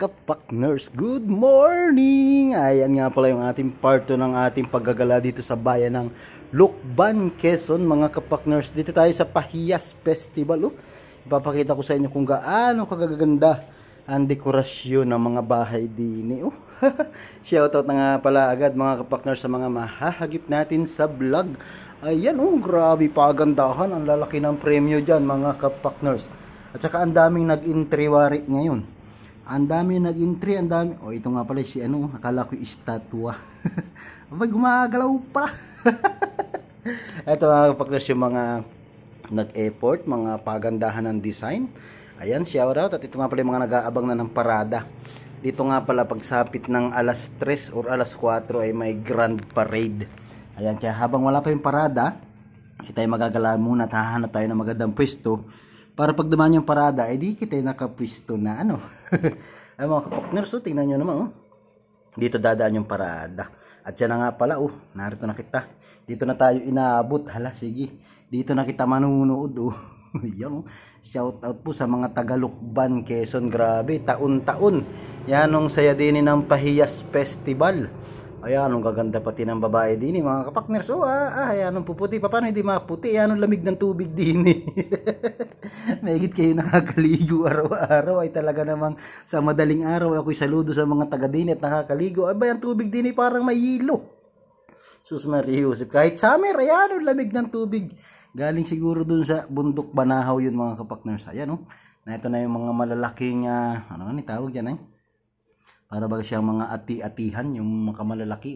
kapakners, good morning! Ayan nga pala yung ating part 2 ng ating paggagala dito sa bayan ng Lucban, Quezon, mga kapakners. Dito tayo sa Pahiyas Festival. Ipapakita ko sa inyo kung gaano kagaganda ang dekorasyon ng mga bahay din. Shoutout na nga pala agad mga kapakners sa mga mahahagip natin sa vlog. Ayan grabe pagandahan. Ang lalaki ng premyo dyan mga kapakners. At saka ang daming nag-entry wari ngayon. Ang dami nag-entry, ang dami. Ito nga pala si akala ko estatwa. Abay, gumagalaw pa. Ito mga kapakners yung mga nag-effort, mga pagandahan ng design. Ayan, shoutout. At ito nga pala yung mga nag-aabang na ng parada. Dito nga pala pagsapit ng alas 3 or alas 4 ay may grand parade. Ayan, kaya habang wala pa yung parada, kita ay magagala muna at hahanap tayo ng magandang pwesto. Para pag dumaan yung parada, di kita nakapwisto na Ay mga kapakners, tingnan nyo naman dito dadaan yung parada. At yan na nga pala, narito na kita. Dito na tayo inaabot. Hala, sige. Dito na kita manunood Yan, shout out po sa mga taga Lucban, Quezon. Grabe, taon-taon. Yan ang saya din ng Pahiyas Festival. Ayan, ang gaganda pati ng babae din mga kapakners. Ayan, ang puputi. Paano hindi maputi? Ayan, ang lamig ng tubig din Mahigit kayo nakakaligo araw-araw. Ay talaga namang sa madaling araw ako'y saludo sa mga taga din at nakakaligo. Ay ba, yung tubig din parang may hilo. Sus Maria Joseph. Kahit summer, ayan, ang lamig ng tubig. Galing siguro dun sa bundok Banahaw yun mga kapakners. Ayan na ito na yung mga malalaking, ano nga ni tawag dyan para baga siyang mga ati-atihan, yung mga malalaki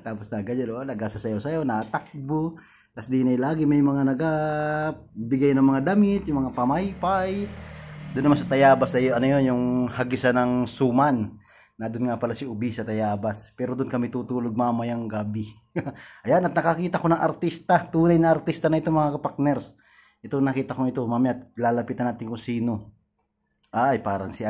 Tapos na ganyan nagasasayaw-sayaw, natakbo. Tapos di na lagi may mga nagabigay ng mga damit, yung mga pamaypay. Doon naman sa Tayabas ay yung hagisan ng suman. Na doon nga pala si Ubi sa Tayabas. Pero doon kami tutulog mamayang gabi. Ayan, at nakakita ko ng artista, tunay na artista na ito mga kapakners. Ito nakita ko ito, mamaya lalapitan natin kung sino. Ay, parang si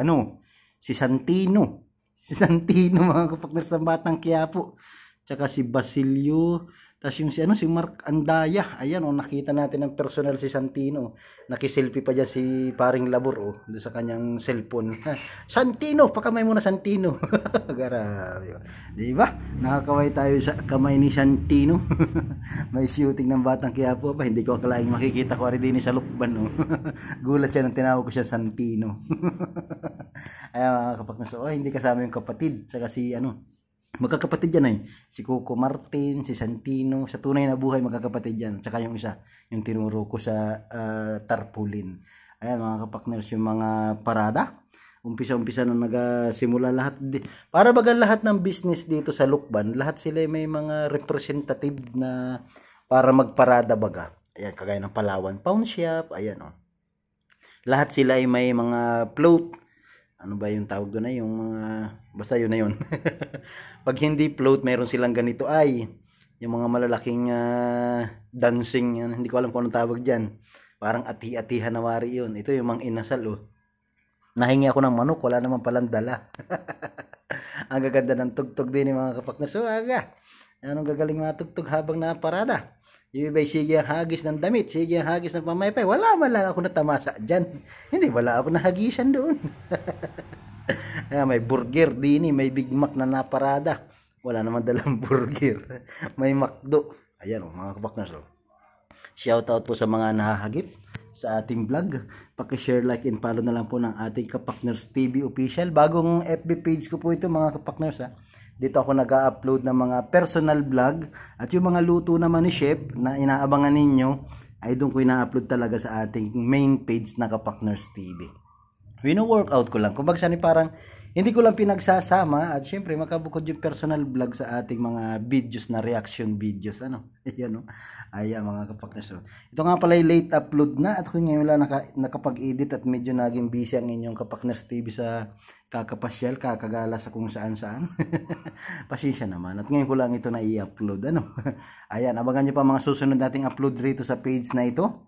Santino. Si Santino mga kapakners ng Batang Quiapo. Tsaka si Basilio. Tapos yung si Mark Andaya. Ayan nakita natin ng personal si Santino. Nakiselfie pa dyan si paring Labor doon sa kanyang cellphone. Santino, pakamay muna Santino. Grabe. Diba? Nakakaway tayo sa kamay ni Santino. May shooting ng Batang Quiapo pa. Hindi ko akalaing makikita ko rin din sa Lucban. Gulat siya nang tinawag ko siya Santino. Ayan mga kapakners. Hindi kasama yung kapatid. Tsaka si magkakapatid yan si Coco Martin, si Santino, sa tunay na buhay magkakapatid yan. Tsaka yung isa, yung tinuro ko sa tarpaulin. Ayan mga kapakners, yung mga parada. Umpisa-umpisa na nagasimula lahat. Para baga lahat ng business dito sa Lucban, lahat sila may mga representative na para magparada baga. Ayan, kagaya ng Palawan Pawn Shop, ayan Lahat sila ay may mga float. Ano ba yung tawag doon yung basta yun na yun. Pag hindi float, mayroon silang ganito yung mga malalaking dancing, hindi ko alam kung anong tawag dyan. Parang ati-atihan na wari yun. Ito yung mga inasal Nahingi ako ng manok, wala naman palang dala. Ang gaganda ng tugtog din mga kapakners. Anong gagaling mga tugtog habang naparada. Yung iba sige ang hagis ng damit, sige ang hagis ng pamaypay. Wala man lang ako natamasa dyan. Hindi, wala ako nahagisan doon. May burger din may Big Mac na naparada. Wala naman dalang burger. May McDo. Ayan mga kapakners. Shoutout po sa mga nahahagip sa ating vlog. Paki-share, like, and follow na lang po ng ating Kapakners TV official. Bagong FB page ko po ito mga kapakners Dito ako nag-upload ng mga personal vlog at yung mga luto naman ni Chef na inaabangan ninyo ay doon ko ina-upload talaga sa ating main page na Kapakners TV. Wino-workout ko lang. Kung bagsan parang hindi ko lang pinagsasama at syempre makabukod yung personal vlog sa ating mga videos na reaction videos. Ayan Ayan mga Kapakners. Ito nga pala yung late upload na at kung ngayon lang nakapag-edit at medyo naging busy ang inyong Kapakners TV sa kakapasyal, kakagala sa kung saan-saan. Pasensya naman. At ngayon ko lang ito na i-upload. Ayan, abangan nyo pa mga susunod nating upload rito sa page na ito.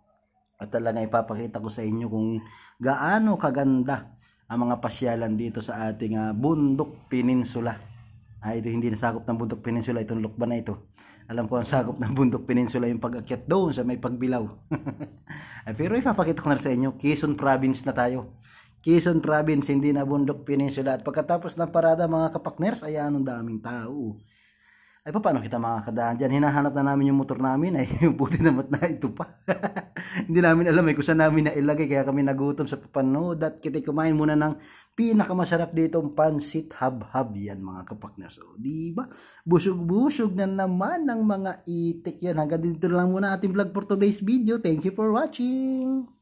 At talaga ipapakita ko sa inyo kung gaano kaganda ang mga pasyalan dito sa ating Bundok Peninsula. Ito hindi nasakop ng Bundok Peninsula, itong Lucban na ito. Alam ko ang sakop ng Bundok Peninsula yung pag-akyat doon sa may Pagbilaw. Pero ipapakita ko na sa inyo, Quezon Province na tayo. Quezon Province, hindi na Bundok Peninsula. At pagkatapos ng parada mga kapakners, ay anong daming tao. Ay paano kita makakadaan dyan? Hinahanap na namin yung motor namin. Ay buti naman na ito pa. Hindi namin alam kung saan namin nailagay. Kaya kami nagutom sa papanood. At kita kumain muna ng pinakamasarap dito, pansit hab-hab yan mga kapakners. O diba? Busog-busog na naman ng mga itik yan. Hanggang dito lang muna ating vlog for today's video. Thank you for watching.